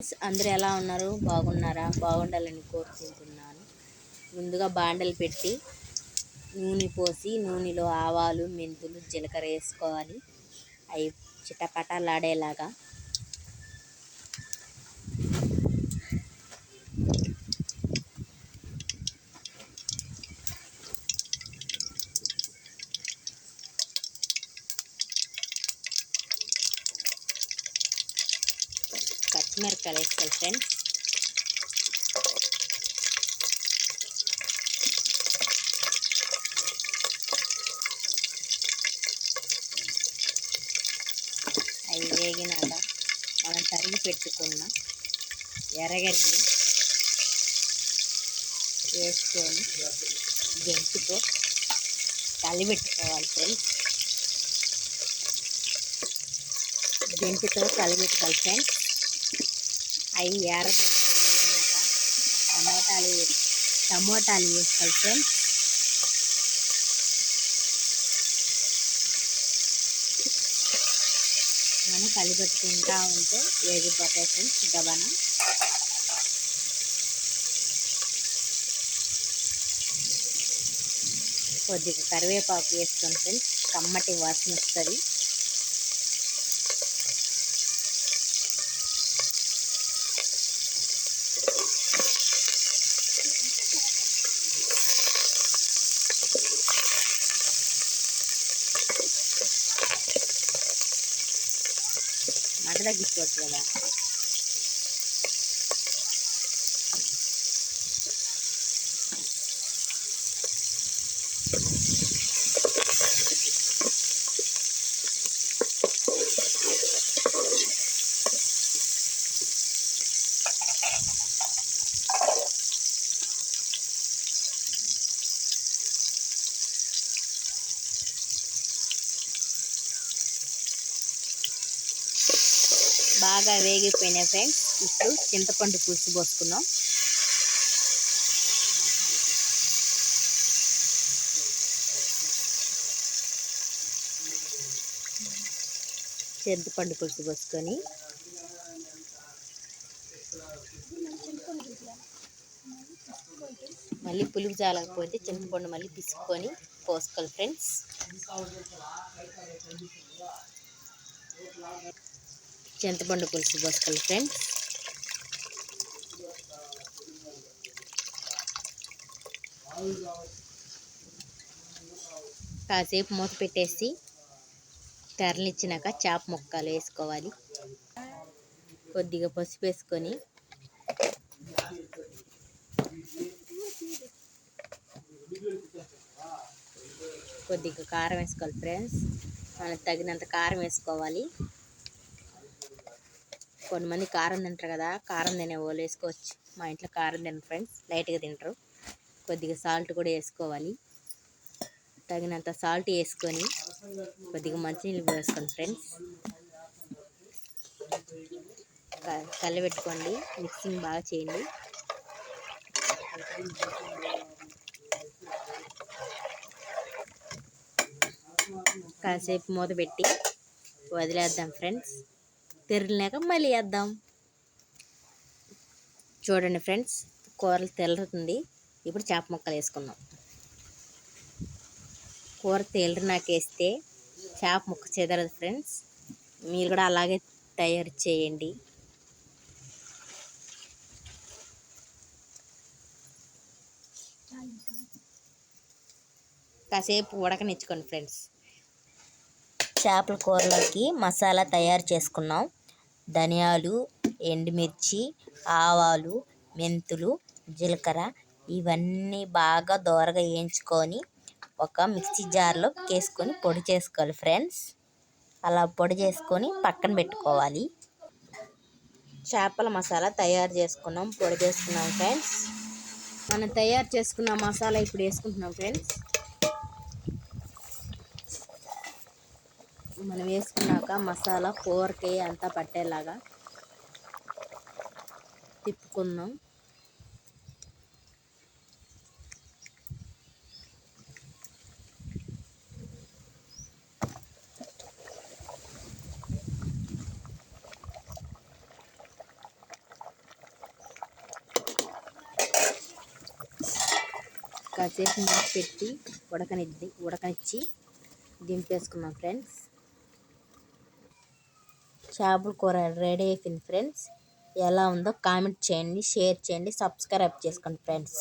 అందరూ ఎలా ఉన్నారు? బాగున్నారా? బాగుండాలని కోరుకుంటున్నాను. ముందుగా బాండలు పెట్టి నూనె పోసి నూనెలో ఆవాలు, మెంతులు, జీలకర్ర వేసుకోవాలి. అవి చిటపటలాడేలాగా పచ్చిమిరపకాయలు వేసుకోవాలి ఫ్రెండ్స్. అవి వేగినాక మనం తరిగి పెట్టుకున్న ఎర్రగడ్డలు వేసుకొని గెంటుతో కలిపెట్టుకోవాలి ఫ్రెండ్స్. గెంటుతో కలిపెట్టుకోవాలి ఫ్రెండ్స్. అవి ఎర్రగడ్డలు వేగినాక టమోటాలు వేసుకోవాలి ఫ్రెండ్స్. మనం కలిపెట్టుకుంటూ ఉంటే వేగిపోతాయి ఫ్రెండ్స్. గబన కొద్దిగా కరివేపాకు వేసుకొని ఫ్రెండ్స్, కమ్మటి వాసన వస్తుంది. మంట తగ్గించుకోవచ్చు కదా. బాగా వేగిపోయినాయి ఫ్రెండ్స్. ఇప్పుడు చింతపండు పులుసు పోసుకున్నాం. చింతపండు పులుసు పోసుకొని మళ్ళీ పులుపు జాలకపోతే చింతపండు మళ్ళీ పిసుకొని పోసుకోవాలి ఫ్రెండ్స్. చింతపండు పులుసు పోసుకోవాలి ఫ్రెండ్స్. కాసేపు మూత పెట్టేసి తెరలిచ్చినాక చేప ముక్కలు వేసుకోవాలి. కొద్దిగా పసుపు వేసుకొని కొద్దిగా కారం వేసుకోవాలి ఫ్రెండ్స్. మనకు తగినంత కారం వేసుకోవాలి. కొంతమంది కారం తింటారు కదా, కారం తినే వాళ్ళు వేసుకోవచ్చు. మా ఇంట్లో కారం తినరు ఫ్రెండ్స్, లైట్గా తింటారు. కొద్దిగా సాల్ట్ కూడా వేసుకోవాలి. తగినంత సాల్ట్ వేసుకొని కొద్దిగా మంచినీళ్ళు వేసుకోండి ఫ్రెండ్స్. కలిపెట్టుకోండి, మిక్సింగ్ బాగా చేయండి. కాసేపు మూత పెట్టి వదిలేద్దాం ఫ్రెండ్స్. తెరిలినాక మళ్ళీ వేద్దాం. చూడండి ఫ్రెండ్స్, కూరలు తెల్లుతుంది. ఇప్పుడు చేప ముక్కలు వేసుకుందాం. కూర తెల్లినాక వేస్తే చేప ముక్క చెదరదు ఫ్రెండ్స్. మీరు కూడా అలాగే తయారు చేయండి. కాసేపు ఉడకనిచ్చుకోండి ఫ్రెండ్స్. చేపల కూరలోకి మసాలా తయారు చేసుకున్నాం. ధనియాలు, ఎండుమిర్చి, ఆవాలు, మెంతులు, జీలకర్ర ఇవన్నీ బాగా దోరగా వేయించుకొని ఒక మిక్సీ జార్లో వేసుకొని పొడి చేసుకోవాలి ఫ్రెండ్స్. అలా పొడి చేసుకొని పక్కన పెట్టుకోవాలి. చేపల మసాలా తయారు చేసుకున్నాం, పొడి చేసుకున్నాం ఫ్రెండ్స్. మనం తయారు చేసుకున్న మసాలా ఇప్పుడు వేసుకుంటున్నాం ఫ్రెండ్స్. మనం వేసుకున్నాక మసాలా కూరకి అంతా పట్టేలాగా తిప్పుకుందాం. కాసేపు మూత పెట్టి ఉడకనిచ్చి దింపేసుకున్నాం ఫ్రెండ్స్. చేపల కూర రెడీ అయిపోయింది ఫ్రెండ్స్. ఎలా ఉందో కామెంట్ చేయండి, షేర్ చేయండి, సబ్స్క్రైబ్ చేసుకోండి ఫ్రెండ్స్.